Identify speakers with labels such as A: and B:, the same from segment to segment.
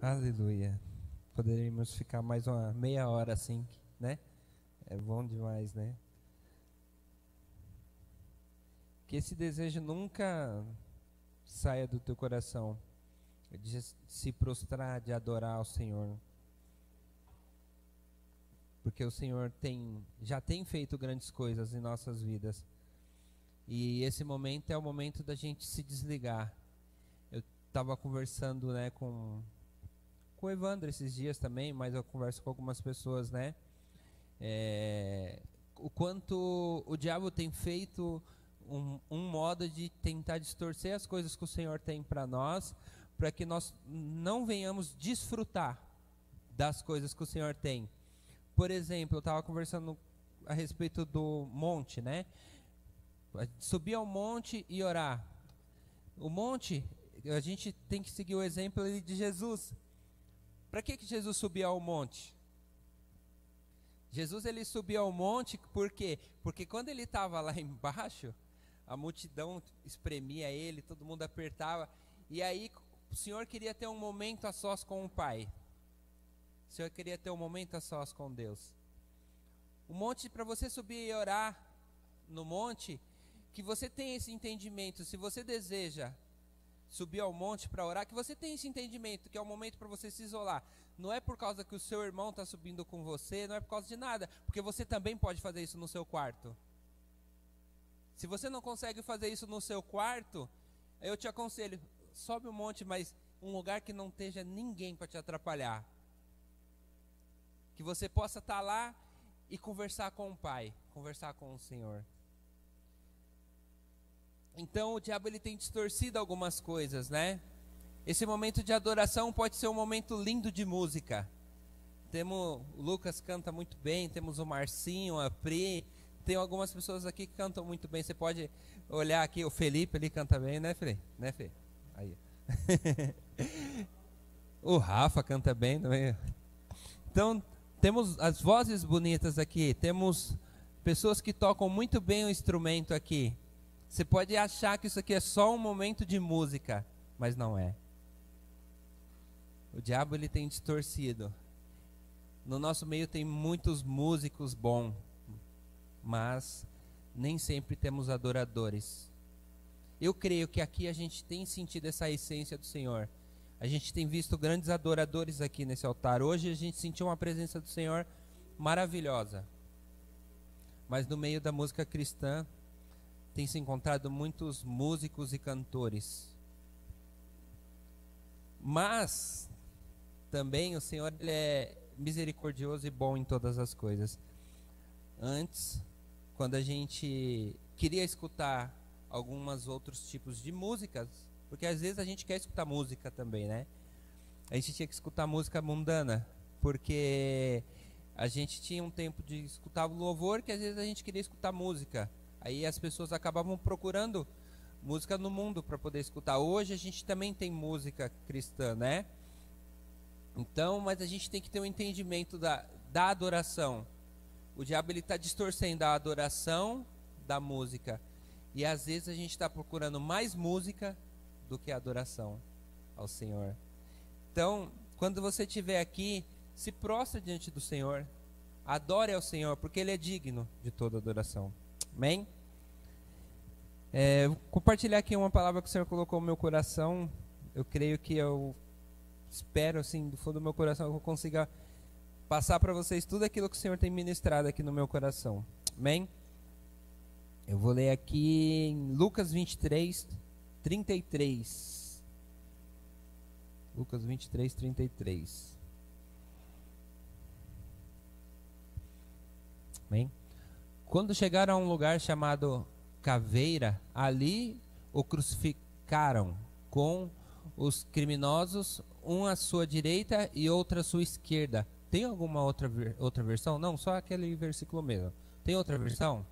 A: Aleluia. Poderíamos ficar mais uma meia hora assim, né? É bom demais, né? Que esse desejo nunca saia do teu coração, de se prostrar, de adorar ao Senhor. Porque o Senhor já tem feito grandes coisas em nossas vidas. E esse momento é o momento da gente se desligar. Eu estava conversando, né, com o Evandro esses dias também, mas eu converso com algumas pessoas, né? O quanto o diabo tem feito um modo de tentar distorcer as coisas que o Senhor tem para nós, para que nós não venhamos desfrutar das coisas que o Senhor tem. Por exemplo, eu estava conversando a respeito do monte, né? Subir ao monte e orar. O monte, a gente tem que seguir o exemplo de Jesus. Para que Jesus subia ao monte? Jesus ele subiu ao monte por quê? Porque quando ele estava lá embaixo, a multidão espremia ele, todo mundo apertava, e aí o Senhor queria ter um momento a sós com o Pai. O Senhor queria ter um momento a sós com Deus. O monte, para você subir e orar no monte, que você tenha esse entendimento, se você deseja subir ao monte para orar, que você tenha esse entendimento, que é o momento para você se isolar. Não é por causa que o seu irmão está subindo com você, não é por causa de nada, porque você também pode fazer isso no seu quarto. Se você não consegue fazer isso no seu quarto, eu te aconselho, sobe o monte, mas um lugar que não esteja ninguém para te atrapalhar. Que você possa estar lá e conversar com o Pai, conversar com o Senhor. Então o diabo ele tem distorcido algumas coisas, né? Esse momento de adoração pode ser um momento lindo de música. O Lucas canta muito bem, temos o Marcinho, a Pri, tem algumas pessoas aqui que cantam muito bem. Você pode olhar aqui, o Felipe ele canta bem, né, Felipe? Né, Fê? Aí. O Rafa canta bem também. Então, temos as vozes bonitas aqui, temos pessoas que tocam muito bem o instrumento aqui. Você pode achar que isso aqui é só um momento de música, mas não é. O diabo ele tem distorcido. No nosso meio tem muitos músicos bons, mas nem sempre temos adoradores. Eu creio que aqui a gente tem sentido essa essência do Senhor. A gente tem visto grandes adoradores aqui nesse altar. Hoje a gente sentiu uma presença do Senhor maravilhosa. Mas no meio da música cristã tem se encontrado muitos músicos e cantores. Mas também o Senhor ele é misericordioso e bom em todas as coisas. Antes, quando a gente queria escutar alguns outros tipos de músicas, porque às vezes a gente quer escutar música também, né? A gente tinha que escutar música mundana, porque a gente tinha um tempo de escutar louvor, que às vezes a gente queria escutar música. Aí as pessoas acabavam procurando música no mundo para poder escutar. Hoje a gente também tem música cristã, né? Então, mas a gente tem que ter um entendimento da adoração. O diabo ele está distorcendo a adoração da música. E às vezes a gente está procurando mais música do que a adoração ao Senhor. Então, quando você estiver aqui, se prostre diante do Senhor. Adore ao Senhor, porque Ele é digno de toda adoração. Amém? Vou compartilhar aqui uma palavra que o Senhor colocou no meu coração. Eu creio que eu espero, assim, do fundo do meu coração, que eu consiga passar para vocês tudo aquilo que o Senhor tem ministrado aqui no meu coração. Amém? Eu vou ler aqui em Lucas 23, 33. Lucas 23, 33. Amém? Quando chegaram a um lugar chamado Caveira, ali o crucificaram com os criminosos, um à sua direita e outro à sua esquerda. Tem alguma outra versão? Não, só aquele versículo mesmo. Tem outra versão?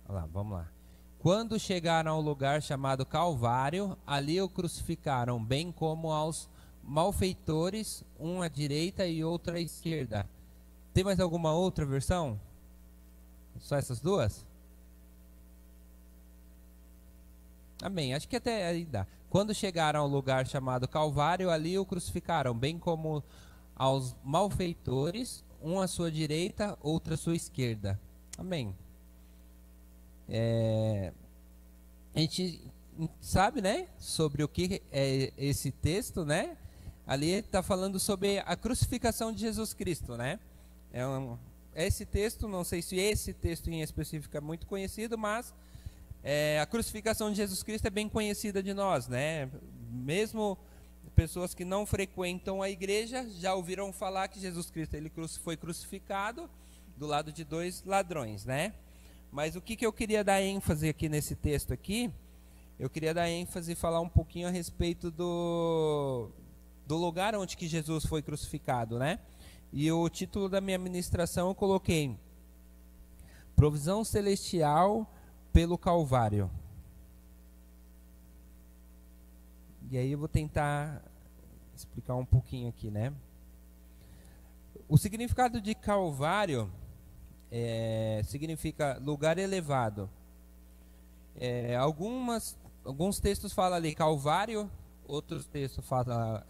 A: Olha lá, vamos lá. Quando chegaram ao lugar chamado Calvário, ali o crucificaram, bem como aos malfeitores, um à direita e outro à esquerda. Tem mais alguma outra versão? Só essas duas? Amém, acho que até aí dá. Quando chegaram ao lugar chamado Calvário, ali o crucificaram, bem como aos malfeitores, um à sua direita, outro à sua esquerda. Amém. A gente sabe, né, sobre o que é esse texto, né? Ali está falando sobre a crucificação de Jesus Cristo, né? Esse texto, não sei se esse texto em específico é muito conhecido, mas a crucificação de Jesus Cristo é bem conhecida de nós, né? Mesmo pessoas que não frequentam a igreja já ouviram falar que Jesus Cristo foi crucificado do lado de dois ladrões, né? Mas o que eu queria dar ênfase aqui nesse texto aqui, eu queria dar ênfase e falar um pouquinho a respeito do lugar onde que Jesus foi crucificado, né? E o título da minha ministração eu coloquei: Provisão Celestial pelo Calvário. E aí eu vou tentar explicar um pouquinho aqui, né? O significado de Calvário significa lugar elevado. Alguns textos falam ali Calvário, outros textos falam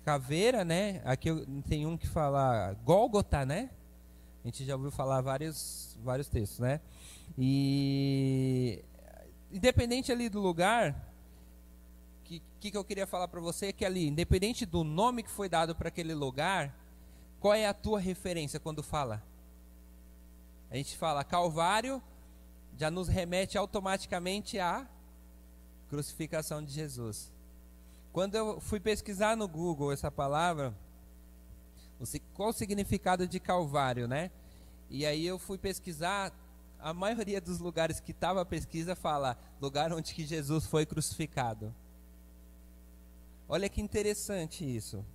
A: caveira, né? Aqui tem um que fala Gólgota, né? A gente já ouviu falar vários textos, né? E independente ali do lugar, que eu queria falar para você é que ali, independente do nome que foi dado para aquele lugar, qual é a tua referência quando fala? A gente fala Calvário, já nos remete automaticamente à crucificação de Jesus. Quando eu fui pesquisar no Google essa palavra, qual o significado de Calvário, né? E aí eu fui pesquisar, a maioria dos lugares que estava a pesquisa fala lugar onde que Jesus foi crucificado. Olha que interessante isso.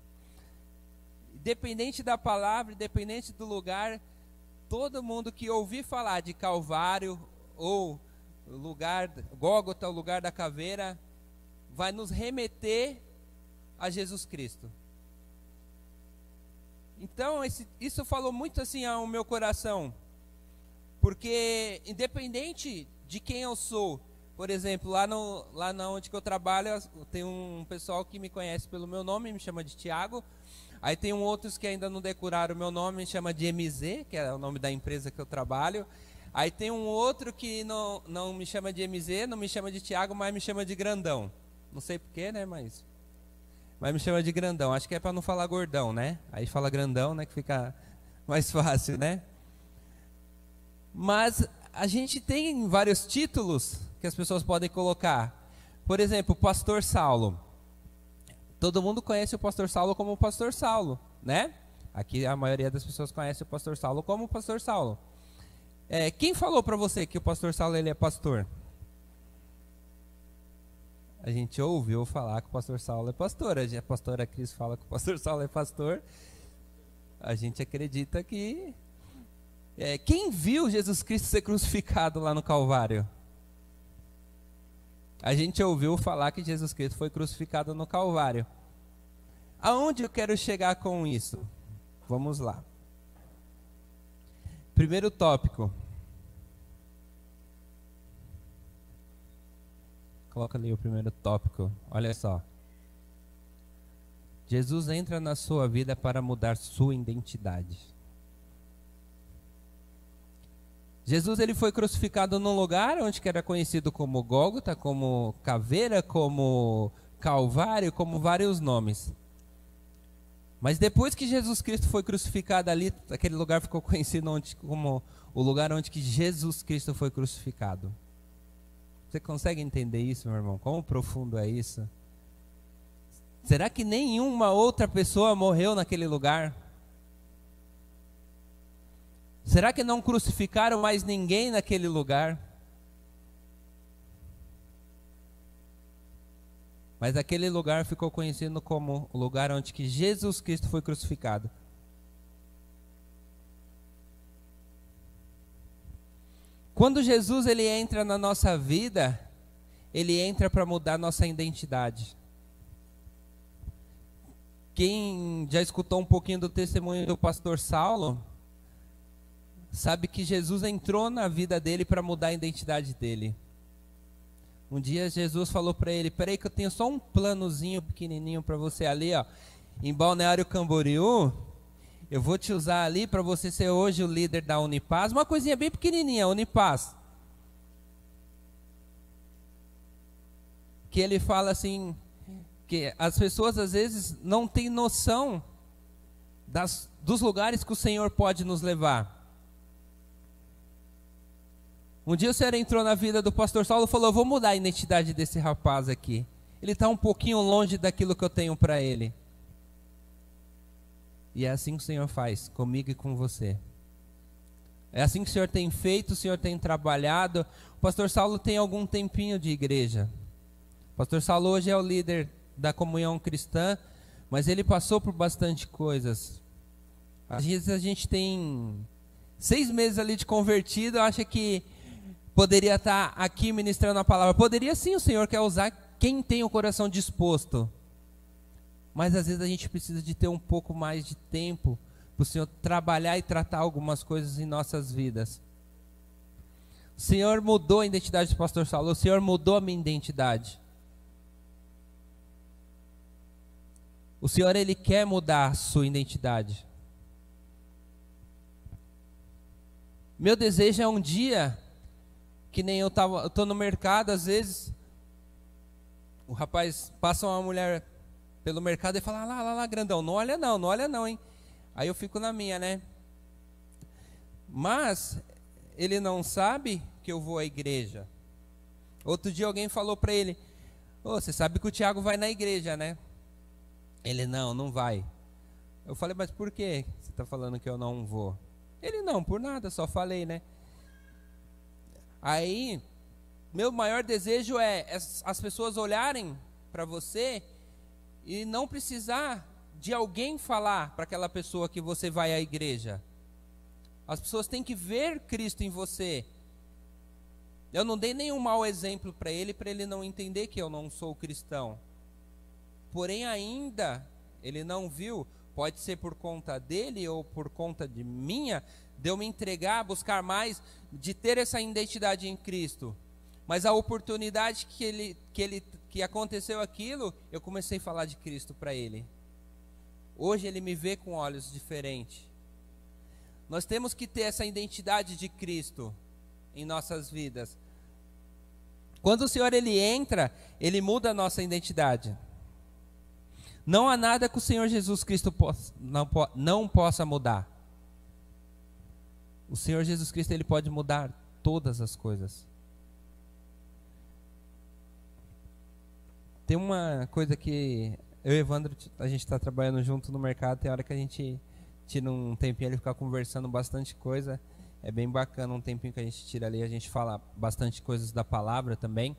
A: Independente da palavra, independente do lugar, todo mundo que ouvir falar de Calvário ou lugar Gólgota, o lugar da caveira, vai nos remeter a Jesus Cristo. Então isso falou muito assim ao meu coração, porque independente de quem eu sou, por exemplo, lá onde que eu trabalho, tem um pessoal que me conhece pelo meu nome, me chama de Tiago. Aí tem outros que ainda não decoraram o meu nome, me chama de MZ, que é o nome da empresa que eu trabalho. Aí tem um outro que não me chama de MZ, não me chama de Tiago, mas me chama de Grandão. Não sei porquê, né, mas me chama de Grandão. Acho que é para não falar gordão, né? Aí fala Grandão, né, que fica mais fácil, né? Mas a gente tem vários títulos que as pessoas podem colocar. Por exemplo, Pastor Saulo. Todo mundo conhece o Pastor Saulo como o Pastor Saulo, né? Aqui a maioria das pessoas conhece o Pastor Saulo como o Pastor Saulo. Quem falou para você que o Pastor Saulo ele é pastor? A gente ouviu falar que o Pastor Saulo é pastor. A pastora Cris fala que o Pastor Saulo é pastor. A gente acredita que... quem viu Jesus Cristo ser crucificado lá no Calvário? A gente ouviu falar que Jesus Cristo foi crucificado no Calvário. Aonde eu quero chegar com isso? Vamos lá. Primeiro tópico. Coloca ali o primeiro tópico. Olha só. Jesus entra na sua vida para mudar sua identidade. Jesus ele foi crucificado num lugar onde que era conhecido como Gólgota, como caveira, como Calvário, como vários nomes. Mas depois que Jesus Cristo foi crucificado ali, aquele lugar ficou conhecido como o lugar onde que Jesus Cristo foi crucificado. Você consegue entender isso, meu irmão? Quão profundo é isso? Será que nenhuma outra pessoa morreu naquele lugar? Será que não crucificaram mais ninguém naquele lugar? Mas aquele lugar ficou conhecido como o lugar onde que Jesus Cristo foi crucificado. Quando Jesus ele entra na nossa vida, ele entra para mudar nossa identidade. Quem já escutou um pouquinho do testemunho do pastor Saulo, sabe que Jesus entrou na vida dele para mudar a identidade dele. Um dia Jesus falou para ele: peraí que eu tenho só um planozinho pequenininho para você ali, ó, em Balneário Camboriú. Eu vou te usar ali para você ser hoje o líder da Unipaz. Uma coisinha bem pequenininha, Unipaz. Que ele fala assim, que as pessoas às vezes não têm noção dos lugares que o Senhor pode nos levar. Um dia o Senhor entrou na vida do pastor Saulo e falou: vou mudar a identidade desse rapaz aqui. Ele está um pouquinho longe daquilo que eu tenho para ele. E é assim que o Senhor faz, comigo e com você. É assim que o Senhor tem feito, o Senhor tem trabalhado. O pastor Saulo tem algum tempinho de igreja. O pastor Saulo hoje é o líder da comunhão cristã, mas ele passou por bastante coisas. Às vezes a gente tem 6 meses ali de convertido, acha que poderia estar aqui ministrando a palavra. Poderia sim, o Senhor quer usar quem tem o coração disposto. Mas às vezes a gente precisa de ter um pouco mais de tempo para o Senhor trabalhar e tratar algumas coisas em nossas vidas. O Senhor mudou a identidade do pastor Saulo, o Senhor mudou a minha identidade. O Senhor, Ele quer mudar a sua identidade. Meu desejo é um dia, que nem eu estou no mercado, às vezes, o rapaz passa uma mulher pelo mercado e fala: lá, grandão, não olha não, hein. Aí eu fico na minha, né? Mas ele não sabe que eu vou à igreja. Outro dia alguém falou para ele: você sabe que o Tiago vai na igreja, né? Ele: não vai. Eu falei: mas por que você está falando que eu não vou? Ele: não, por nada, só falei, né? Aí, meu maior desejo é as pessoas olharem para você e não precisar de alguém falar para aquela pessoa que você vai à igreja. As pessoas têm que ver Cristo em você. Eu não dei nenhum mau exemplo para ele não entender que eu não sou cristão. Porém, ainda ele não viu, pode ser por conta dele ou por conta de eu me entregar, buscar mais, de ter essa identidade em Cristo. Mas a oportunidade que aconteceu aquilo, eu comecei a falar de Cristo para ele. Hoje ele me vê com olhos diferentes. Nós temos que ter essa identidade de Cristo em nossas vidas. Quando o Senhor ele entra, ele muda a nossa identidade. Não há nada que o Senhor Jesus Cristo não possa mudar. O Senhor Jesus Cristo ele pode mudar todas as coisas. Tem uma coisa que eu e o Evandro, a gente está trabalhando junto no mercado, tem hora que a gente tira um tempinho ali, ficar conversando bastante coisa. É bem bacana um tempinho que a gente tira ali, a gente fala bastante coisas da palavra também.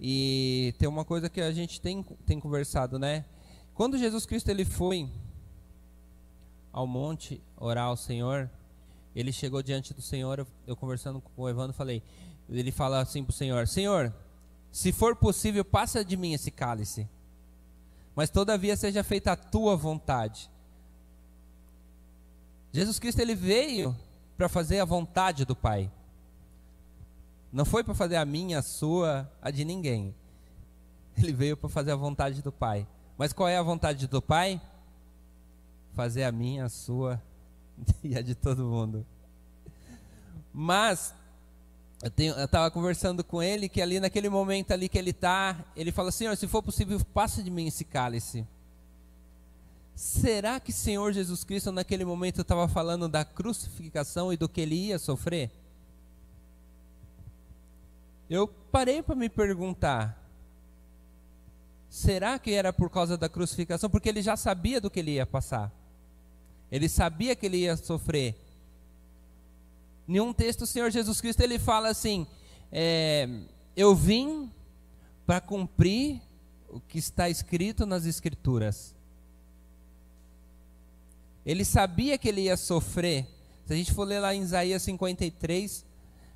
A: E tem uma coisa que a gente tem conversado, né? Quando Jesus Cristo ele foi ao monte orar ao Senhor, ele chegou diante do Senhor, eu conversando com o Evandro, ele fala assim para o Senhor: Senhor, se for possível, passa de mim esse cálice, mas todavia seja feita a tua vontade. Jesus Cristo ele veio para fazer a vontade do Pai. Não foi para fazer a minha, a sua, a de ninguém. Ele veio para fazer a vontade do Pai. Mas qual é a vontade do Pai? Fazer a minha, a sua e a de todo mundo. Mas eu estava conversando com ele, que ali naquele momento ali que ele está, ele fala: Senhor, se for possível, passa de mim esse cálice. Será que Senhor Jesus Cristo naquele momento estava falando da crucificação e do que ele ia sofrer? Eu parei para me perguntar: será que era por causa da crucificação? Porque ele já sabia do que ele ia passar. Ele sabia que ele ia sofrer. Em um texto, o Senhor Jesus Cristo ele fala assim: eu vim para cumprir o que está escrito nas Escrituras. Ele sabia que ele ia sofrer. Se a gente for ler lá em Isaías 53,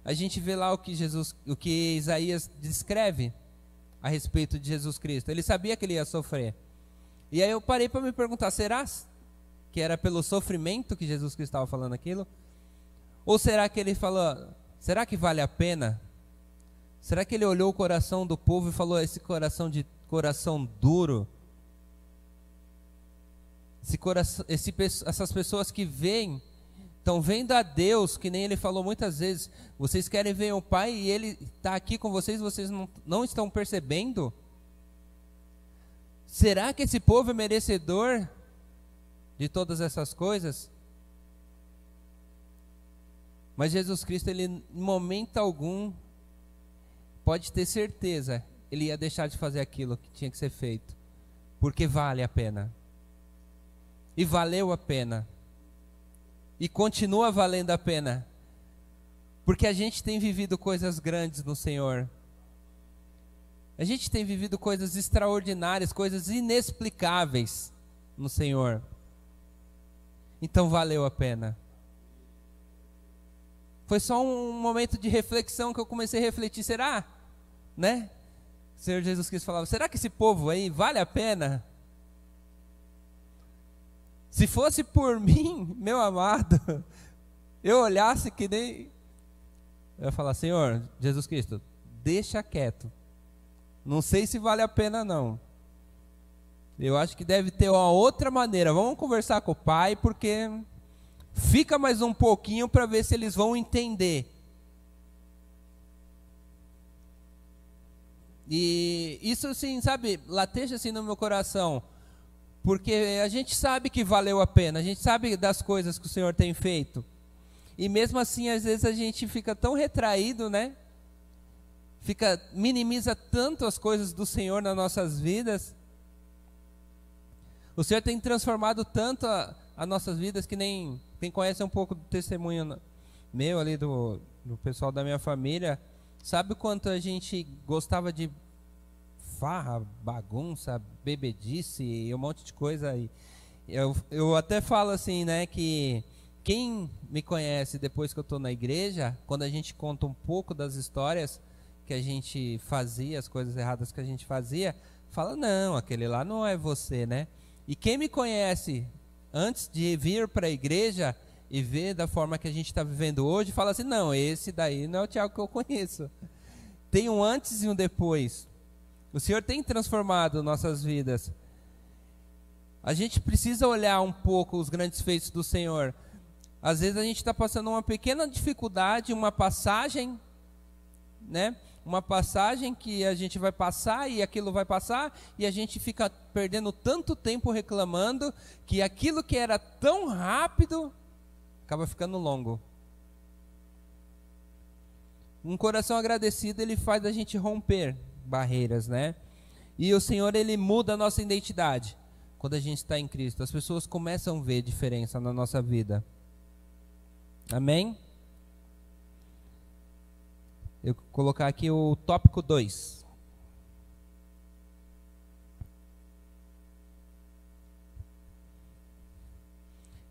A: a gente vê lá o que Isaías descreve a respeito de Jesus Cristo. Ele sabia que ele ia sofrer. E aí eu parei para me perguntar: será que era pelo sofrimento que Jesus Cristo estava falando aquilo? Ou será que ele falou: será que vale a pena? Será que ele olhou o coração do povo e falou: esse coração de coração duro, essas pessoas que veem, estão vendo a Deus, que nem ele falou muitas vezes, vocês querem ver o Pai e ele está aqui com vocês, vocês não estão percebendo? Será que esse povo é merecedor de todas essas coisas? Mas Jesus Cristo, ele em momento algum, pode ter certeza, ele ia deixar de fazer aquilo que tinha que ser feito, porque vale a pena. E valeu a pena. E continua valendo a pena. Porque a gente tem vivido coisas grandes no Senhor. A gente tem vivido coisas extraordinárias, coisas inexplicáveis no Senhor. Então valeu a pena. Foi só um momento de reflexão que eu comecei a refletir. Será? Né? O Senhor Jesus Cristo falava: será que esse povo aí vale a pena? Se fosse por mim, meu amado, eu olhasse que nem... Eu ia falar: Senhor Jesus Cristo, deixa quieto. Não sei se vale a pena não. Eu acho que deve ter uma outra maneira. Vamos conversar com o Pai, porque fica mais um pouquinho para ver se eles vão entender. E isso assim, sabe, lateja assim no meu coração. Porque a gente sabe que valeu a pena, a gente sabe das coisas que o Senhor tem feito. E mesmo assim, às vezes a gente fica tão retraído, né? Minimiza tanto as coisas do Senhor nas nossas vidas. O Senhor tem transformado tanto as nossas vidas, que nem quem conhece um pouco do testemunho meu ali, do pessoal da minha família, sabe o quanto a gente gostava de farra, bagunça, bebedice e um monte de coisa. E eu até falo assim, né, que quem me conhece depois que eu estou na igreja, quando a gente conta um pouco das histórias que a gente fazia, as coisas erradas que a gente fazia, fala: não, aquele lá não é você, né? E quem me conhece antes de vir para a igreja e ver da forma que a gente está vivendo hoje, fala assim: não, esse daí não é o Tiago que eu conheço. Tem um antes e um depois. O Senhor tem transformado nossas vidas. A gente precisa olhar um pouco os grandes feitos do Senhor. Às vezes a gente está passando uma pequena dificuldade, uma passagem, né? Uma passagem que a gente vai passar e aquilo vai passar, e a gente fica perdendo tanto tempo reclamando que aquilo que era tão rápido acaba ficando longo. Um coração agradecido, ele faz a gente romper barreiras, né? E o Senhor, ele muda a nossa identidade. Quando a gente está em Cristo, as pessoas começam a ver diferença na nossa vida. Amém? Eu vou colocar aqui o tópico 2.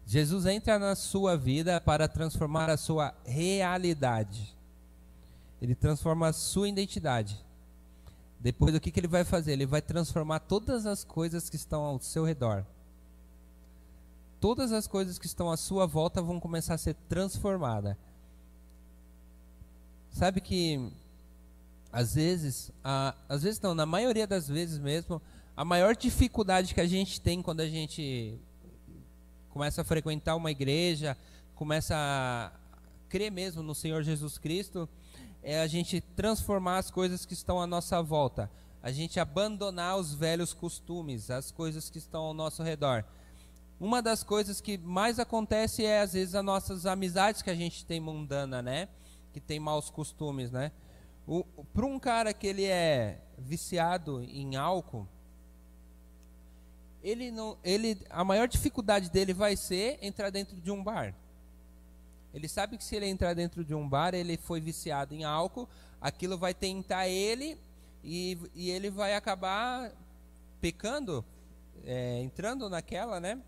A: Jesus entra na sua vida para transformar a sua realidade. Ele transforma a sua identidade. Depois, o que ele vai fazer? Ele vai transformar todas as coisas que estão ao seu redor. Todas as coisas que estão à sua volta vão começar a ser transformadas. Sabe que, às vezes não, na maioria das vezes mesmo, a maior dificuldade que a gente tem quando a gente começa a frequentar uma igreja, começa a crer mesmo no Senhor Jesus Cristo, é a gente transformar as coisas que estão à nossa volta, a gente abandonar os velhos costumes, as coisas que estão ao nosso redor. Uma das coisas que mais acontece é, às vezes, as nossas amizades que a gente tem mundana, né? Que tem maus costumes, né? Para um cara que ele é viciado em álcool, a maior dificuldade dele vai ser entrar dentro de um bar. Ele sabe que se ele entrar dentro de um bar, ele foi viciado em álcool, aquilo vai tentar ele e ele vai acabar pecando, entrando naquela, né?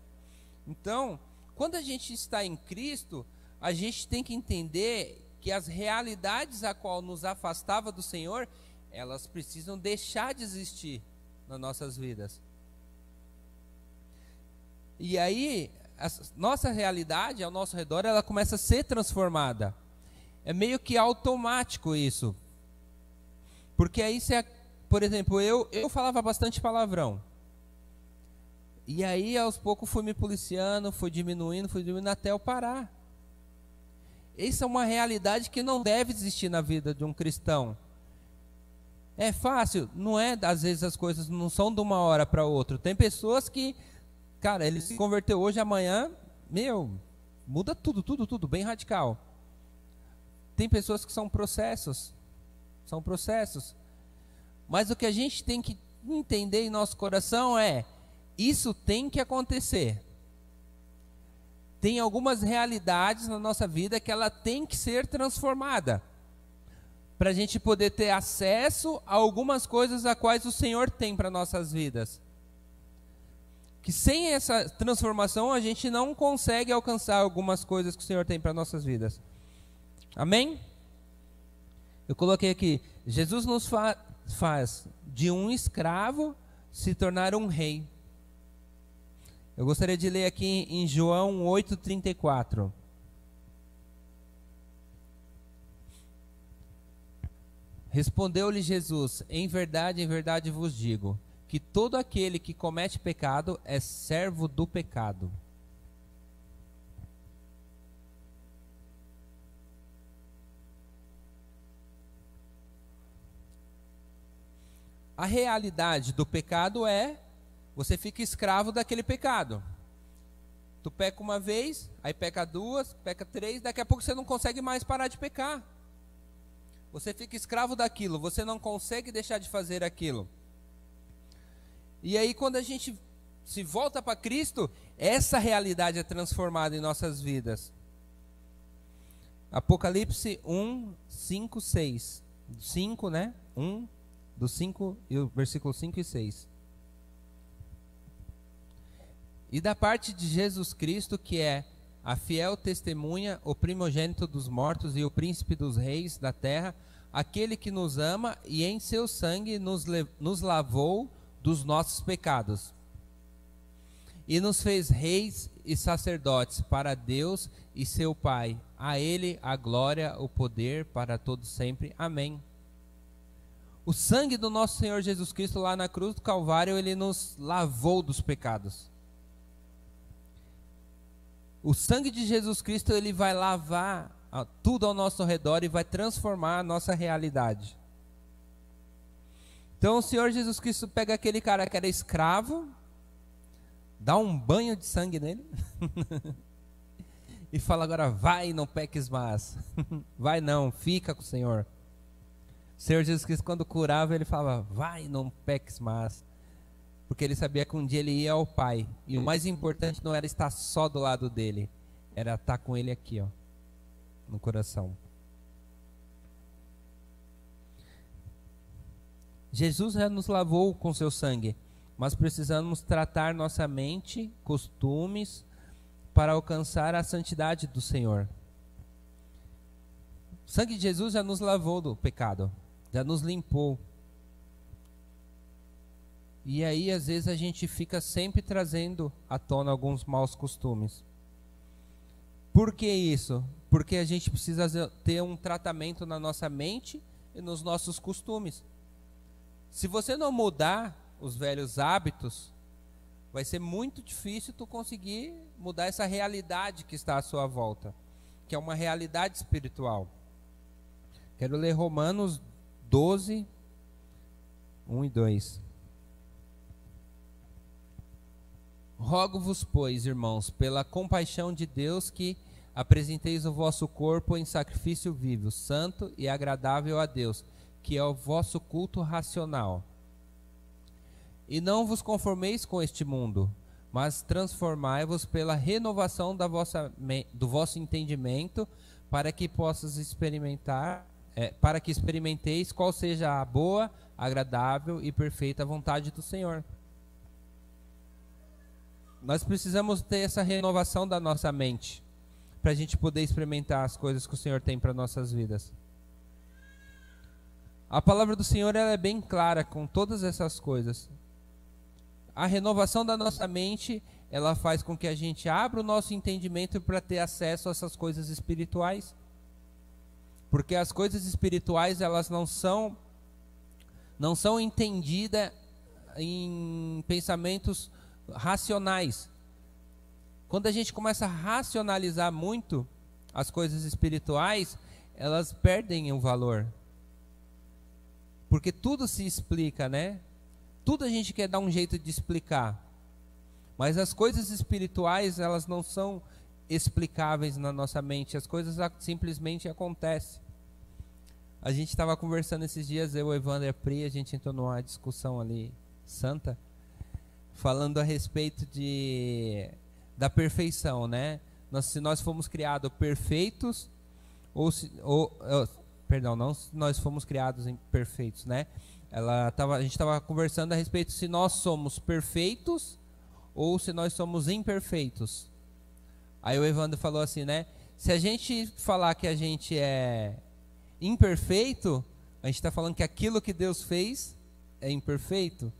A: Então, quando a gente está em Cristo, a gente tem que entender que as realidades a qual nos afastava do Senhor, elas precisam deixar de existir nas nossas vidas. E aí, a nossa realidade ao nosso redor, ela começa a ser transformada. É meio que automático isso. Porque aí você, por exemplo, eu falava bastante palavrão. E aí aos poucos fui me policiando, fui diminuindo até eu parar. Essa é uma realidade que não deve existir na vida de um cristão. É fácil? Não é, às vezes as coisas não são de uma hora para outra. Tem pessoas que, cara, ele se converteu hoje, amanhã, muda tudo, bem radical. Tem pessoas que são processos. Mas o que a gente tem que entender em nosso coração é, isso tem que acontecer. Tem algumas realidades na nossa vida que ela tem que ser transformada, para a gente poder ter acesso a algumas coisas a quais o Senhor tem para nossas vidas. Que sem essa transformação a gente não consegue alcançar algumas coisas que o Senhor tem para nossas vidas. Amém? Eu coloquei aqui, Jesus nos faz de um escravo se tornar um rei. Eu gostaria de ler aqui em João 8,34. Respondeu-lhe Jesus, em verdade vos digo, que todo aquele que comete pecado é servo do pecado. A realidade do pecado é, você fica escravo daquele pecado. Tu peca uma vez, aí peca duas, peca três, daqui a pouco você não consegue mais parar de pecar. Você fica escravo daquilo, você não consegue deixar de fazer aquilo. E aí quando a gente se volta para Cristo, essa realidade é transformada em nossas vidas. Apocalipse 1, 5, 6. 5, né? 1, do 5, e o versículo 5 e 6. E da parte de Jesus Cristo, que é a fiel testemunha, o primogênito dos mortos e o príncipe dos reis da terra, aquele que nos ama e em seu sangue nos lavou dos nossos pecados. E nos fez reis e sacerdotes para Deus e seu Pai. A Ele a glória, o poder para todos sempre. Amém. O sangue do nosso Senhor Jesus Cristo lá na cruz do Calvário, Ele nos lavou dos pecados. O sangue de Jesus Cristo, ele vai lavar tudo ao nosso redor e vai transformar a nossa realidade. Então o Senhor Jesus Cristo pega aquele cara que era escravo, dá um banho de sangue nele e fala agora, vai, não peques mais. Vai não, fica com o Senhor. O Senhor Jesus Cristo, quando curava, ele falava, vai, não peques mais. Porque ele sabia que um dia ele ia ao Pai. E o mais importante não era estar só do lado dele, era estar com ele aqui, ó, no coração. Jesus já nos lavou com seu sangue, mas precisamos tratar nossa mente, costumes, para alcançar a santidade do Senhor. O sangue de Jesus já nos lavou do pecado, já nos limpou. E aí, às vezes, a gente fica sempre trazendo à tona alguns maus costumes. Por que isso? Porque a gente precisa ter um tratamento na nossa mente e nos nossos costumes. Se você não mudar os velhos hábitos, vai ser muito difícil tu conseguir mudar essa realidade que está à sua volta, que é uma realidade espiritual. Quero ler Romanos 12, 1 e 2. Rogo-vos, pois, irmãos, pela compaixão de Deus, que apresenteis o vosso corpo em sacrifício vivo, santo e agradável a Deus, que é o vosso culto racional. E não vos conformeis com este mundo, mas transformai-vos pela renovação do vosso entendimento, para que possas para que experimenteis qual seja a boa, agradável e perfeita vontade do Senhor. Nós precisamos ter essa renovação da nossa mente, para a gente poder experimentar as coisas que o Senhor tem para nossas vidas. A palavra do Senhor, ela é bem clara com todas essas coisas. A renovação da nossa mente, ela faz com que a gente abra o nosso entendimento para ter acesso a essas coisas espirituais. Porque as coisas espirituais, elas não são não são entendidas em pensamentos racionais. Quando a gente começa a racionalizar muito as coisas espirituais, elas perdem o valor. Porque tudo se explica, né? Tudo a gente quer dar um jeito de explicar. Mas as coisas espirituais, elas não são explicáveis na nossa mente. As coisas simplesmente acontecem. A gente estava conversando esses dias, eu, o Evandro e a Pri, a gente entrou numa discussão ali, santa, falando a respeito da perfeição, né? Se nós fomos criados perfeitos, perdão, não se nós fomos criados perfeitos, né? A gente estava conversando a respeito se nós somos perfeitos ou se nós somos imperfeitos. Aí o Evandro falou assim, né? Se a gente falar que a gente é imperfeito, a gente está falando que aquilo que Deus fez é imperfeito.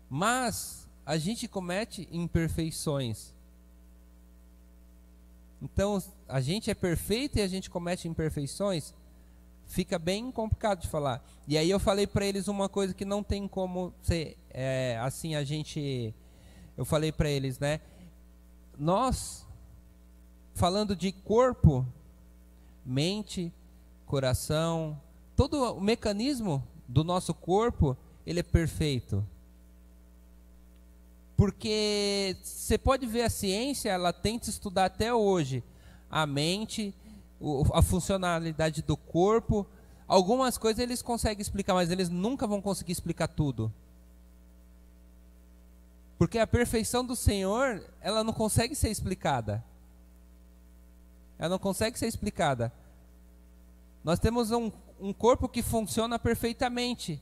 A: Mas a gente comete imperfeições. Então, a gente é perfeito e a gente comete imperfeições? Fica bem complicado de falar. E aí eu falei para eles uma coisa que não tem como ser assim, eu falei para eles, né? Nós, falando de corpo, mente, coração, todo o mecanismo do nosso corpo, ele é perfeito. Porque você pode ver a ciência, ela tenta estudar até hoje a mente, a funcionalidade do corpo. Algumas coisas eles conseguem explicar, mas eles nunca vão conseguir explicar tudo. Porque a perfeição do Senhor, ela não consegue ser explicada. Ela não consegue ser explicada. Nós temos um corpo que funciona perfeitamente.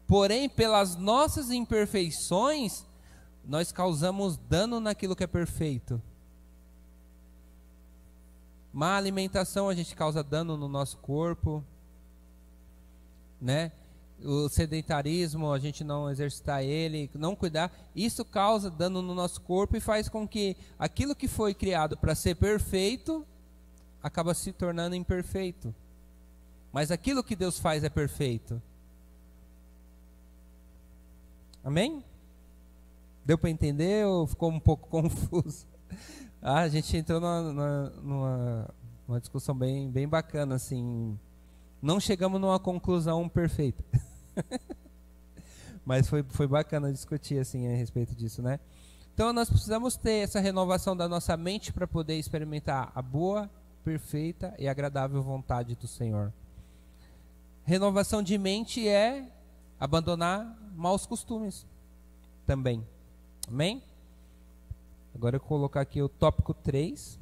A: Porém, pelas nossas imperfeições, nós causamos dano naquilo que é perfeito. Má alimentação, a gente causa dano no nosso corpo, né? O sedentarismo, a gente não exercitar ele, não cuidar, isso causa dano no nosso corpo e faz com que aquilo que foi criado para ser perfeito acaba se tornando imperfeito. Mas aquilo que Deus faz é perfeito. Amém? Deu para entender ou ficou um pouco confuso? A gente entrou numa discussão bem bacana, assim. Não chegamos numa conclusão perfeita. Mas foi bacana discutir assim a respeito disso, né? Então nós precisamos ter essa renovação da nossa mente para poder experimentar a boa, perfeita e agradável vontade do Senhor. Renovação de mente é abandonar maus costumes também. Amém? Agora eu vou colocar aqui o tópico 3.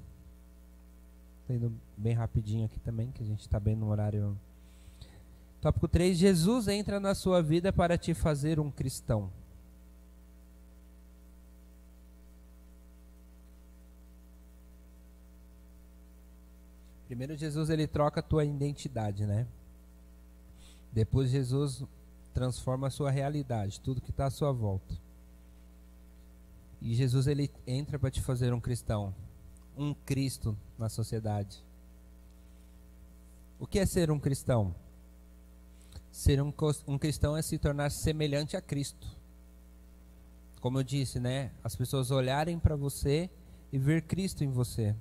A: Estou indo bem rapidinho aqui também, que a gente está bem no horário. Tópico 3. Jesus entra na sua vida para te fazer um cristão. Primeiro Jesus, ele troca a tua identidade, né? Depois Jesus transforma a sua realidade, tudo que está à sua volta. E Jesus, ele entra para te fazer um cristão, um Cristo na sociedade. O que é ser um cristão? Ser um cristão é se tornar semelhante a Cristo. Como eu disse, né? As pessoas olharem para você e ver Cristo em você.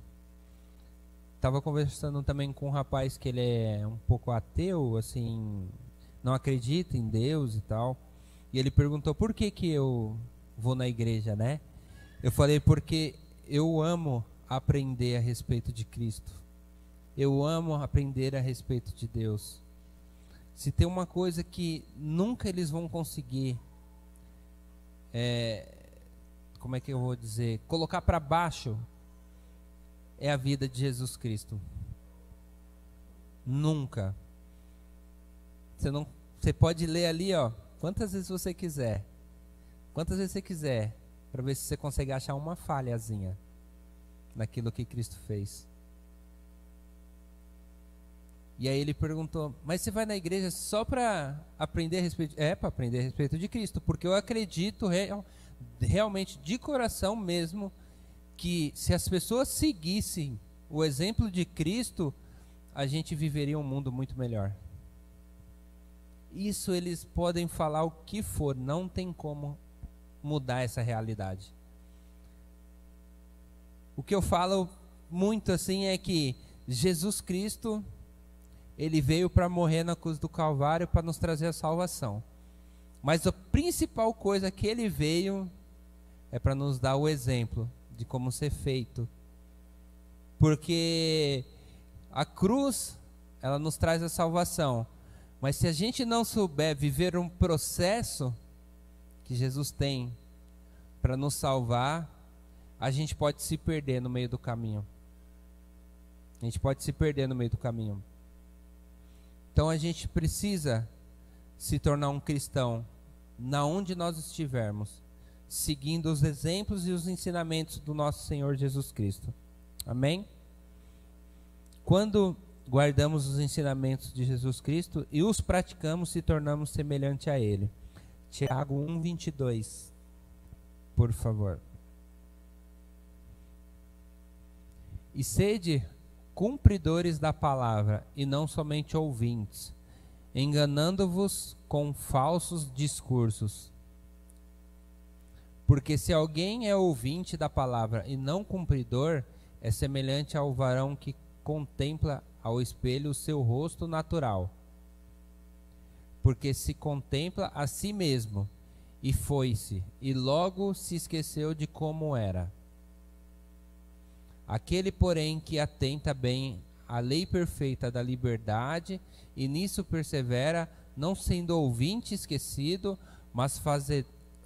A: Estava conversando também com um rapaz que ele é um pouco ateu, assim, não acredita em Deus e tal. E ele perguntou por que eu vou na igreja, né? Eu falei porque eu amo aprender a respeito de Cristo. Eu amo aprender a respeito de Deus. Se tem uma coisa que nunca eles vão conseguir, como é que eu vou dizer, colocar para baixo, é a vida de Jesus Cristo. Nunca. Você pode ler ali, ó, quantas vezes você quiser. Quantas vezes você quiser, para ver se você consegue achar uma falhazinha naquilo que Cristo fez. E aí ele perguntou, mas você vai na igreja só para aprender a respeito? Para aprender a respeito de Cristo, porque eu acredito realmente, de coração mesmo, que se as pessoas seguissem o exemplo de Cristo, a gente viveria um mundo muito melhor. isso eles podem falar o que for, não tem como mudar essa realidade. O que eu falo muito assim é que Jesus Cristo, ele veio para morrer na cruz do Calvário para nos trazer a salvação. Mas a principal coisa que ele veio é para nos dar o exemplo de como ser feito. Porque a cruz, ela nos traz a salvação. Mas se a gente não souber viver um processo que Jesus tem para nos salvar, a gente pode se perder no meio do caminho. A gente pode se perder no meio do caminho. Então a gente precisa se tornar um cristão na onde nós estivermos, seguindo os exemplos e os ensinamentos do nosso Senhor Jesus Cristo. Amém? Quando guardamos os ensinamentos de Jesus Cristo e os praticamos, se tornamos semelhante a Ele. Tiago 1:22, por favor. E sede cumpridores da palavra, e não somente ouvintes, enganando-vos com falsos discursos. Porque se alguém é ouvinte da palavra e não cumpridor, é semelhante ao varão que contempla ao espelho o seu rosto natural. Porque se contempla a si mesmo, e foi-se, e logo se esqueceu de como era. Aquele, porém, que atenta bem à lei perfeita da liberdade, e nisso persevera, não sendo ouvinte esquecido, mas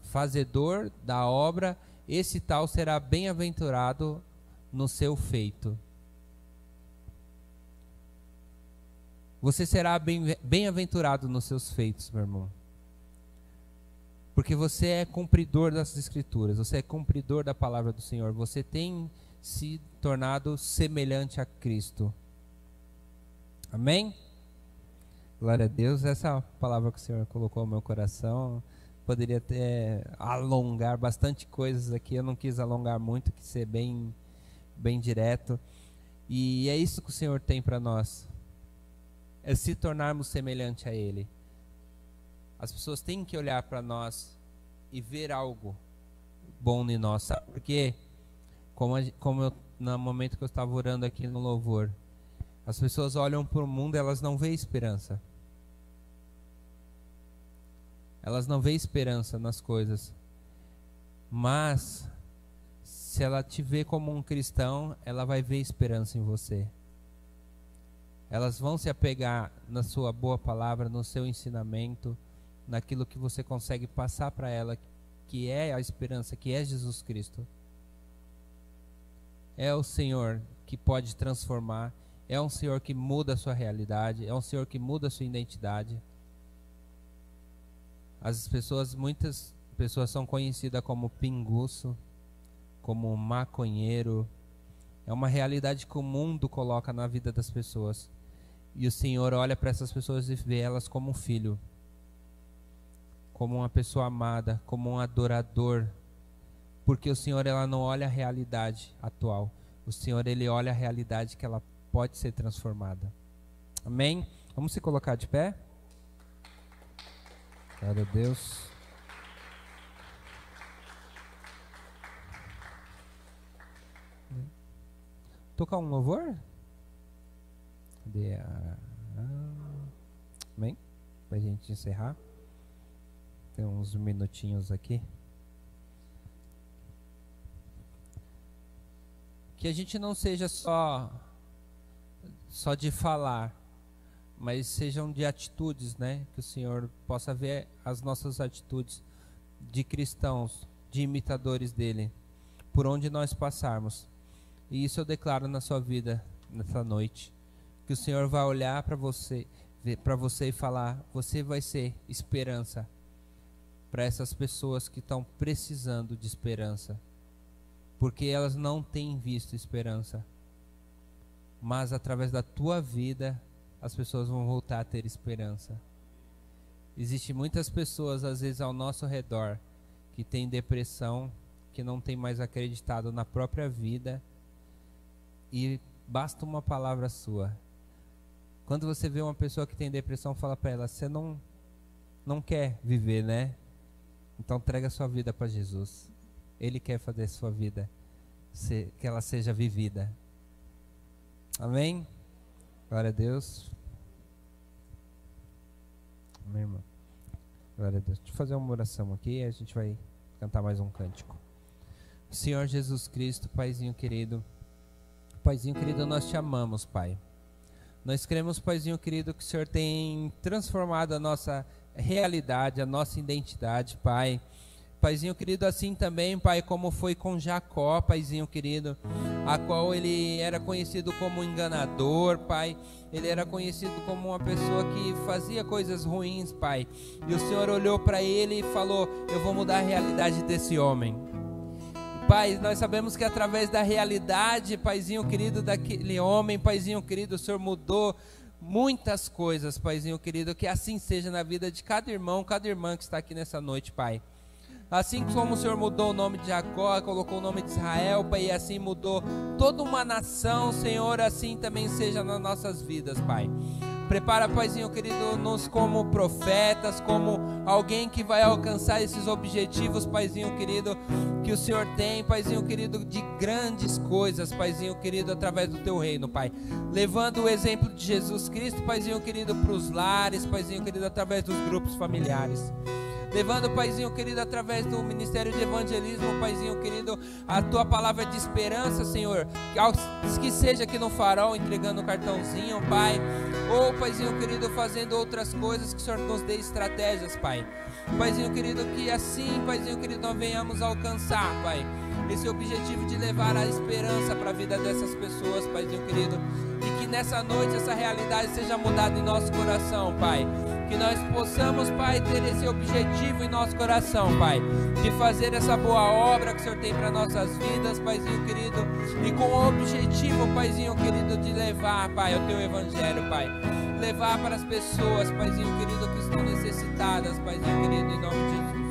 A: fazedor da obra, esse tal será bem-aventurado no seu feito. Você será bem-aventurado nos seus feitos, meu irmão. Porque você é cumpridor das Escrituras, você é cumpridor da palavra do Senhor, você tem se tornado semelhante a Cristo. Amém? Glória a Deus. Essa palavra que o Senhor colocou no meu coração, poderia até alongar bastante coisas aqui, eu não quis alongar muito, quis ser bem direto. E é isso que o Senhor tem para nós, é se tornarmos semelhante a Ele. As pessoas têm que olhar para nós e ver algo bom em nós, sabe? Porque no momento que eu estava orando aqui no louvor, as pessoas olham para o mundo e elas não veem esperança. Elas não veem esperança nas coisas. Mas, se ela te vê como um cristão, ela vai ver esperança em você. Elas vão se apegar na sua boa palavra, no seu ensinamento, naquilo que você consegue passar para ela, que é a esperança, que é Jesus Cristo. É o Senhor que pode transformar, é um Senhor que muda a sua realidade, é um Senhor que muda a sua identidade. Muitas pessoas são conhecidas como pinguço, como maconheiro. É uma realidade que o mundo coloca na vida das pessoas. E o Senhor olha para essas pessoas e vê elas como um filho, como uma pessoa amada, como um adorador. Porque o Senhor, ela não olha a realidade atual. O Senhor, ele olha a realidade que ela pode ser transformada. Amém? Vamos se colocar de pé? Glória a Deus. Tocar um louvor? Cadê Amém? Pra gente encerrar. Tem uns minutinhos aqui. Que a gente não seja só de falar, mas sejam de atitudes, né? Que o Senhor possa ver as nossas atitudes de cristãos, de imitadores dele, por onde nós passarmos. E isso eu declaro na sua vida nessa noite, que o Senhor vai olhar para você e falar: você vai ser esperança para essas pessoas que estão precisando de esperança, porque elas não têm visto esperança. Mas através da tua vida, as pessoas vão voltar a ter esperança. Existem muitas pessoas, às vezes, ao nosso redor, que têm depressão, que não têm mais acreditado na própria vida, e basta uma palavra sua. Quando você vê uma pessoa que tem depressão, fala para ela: você não não quer viver, né? Então entrega a sua vida para Jesus. Ele quer fazer a sua vida, que ela seja vivida. Amém? Glória a Deus. Amém, irmão. Glória a Deus. Deixa eu fazer uma oração aqui e a gente vai cantar mais um cântico. Senhor Jesus Cristo, Paizinho querido, nós te amamos, Pai. Nós cremos, Paizinho querido, que o Senhor tem transformado a nossa realidade, a nossa identidade, Pai. Paizinho querido, assim também, Pai, como foi com Jacó, Paizinho querido, a qual ele era conhecido como enganador, Pai. Ele era conhecido como uma pessoa que fazia coisas ruins, Pai. E o Senhor olhou para ele e falou: eu vou mudar a realidade desse homem. Pai, nós sabemos que através da realidade, Paizinho querido, daquele homem, Paizinho querido, o Senhor mudou muitas coisas, Paizinho querido. Que assim seja na vida de cada irmão, cada irmã que está aqui nessa noite, Pai. Assim como o Senhor mudou o nome de Jacó, colocou o nome de Israel, Pai, e assim mudou toda uma nação, Senhor, assim também seja nas nossas vidas, Pai. Prepara, Paizinho querido, nos como profetas, como alguém que vai alcançar esses objetivos, Paizinho querido, que o Senhor tem, Paizinho querido, de grandes coisas, Paizinho querido, através do Teu reino, Pai. Levando o exemplo de Jesus Cristo, Paizinho querido, para os lares, Paizinho querido, através dos grupos familiares. Levando, Paizinho querido, através do ministério de evangelismo, Paizinho querido, a Tua palavra de esperança, Senhor, que seja aqui no farol, entregando o cartãozinho, Pai, ou, Paizinho querido, fazendo outras coisas, que o Senhor nos dê estratégias, Pai. Paizinho querido, que assim, Paizinho querido, nós venhamos alcançar, Pai, esse objetivo de levar a esperança para a vida dessas pessoas, Paizinho querido, e que nessa noite essa realidade seja mudada em nosso coração, Pai. Que nós possamos, Pai, ter esse objetivo em nosso coração, Pai, de fazer essa boa obra que o Senhor tem para nossas vidas, Paizinho querido, e com o objetivo, Paizinho querido, de levar, Pai, o Teu Evangelho, Pai, levar para as pessoas, Paizinho querido, que estão necessitadas, Paizinho querido, em nome de Jesus.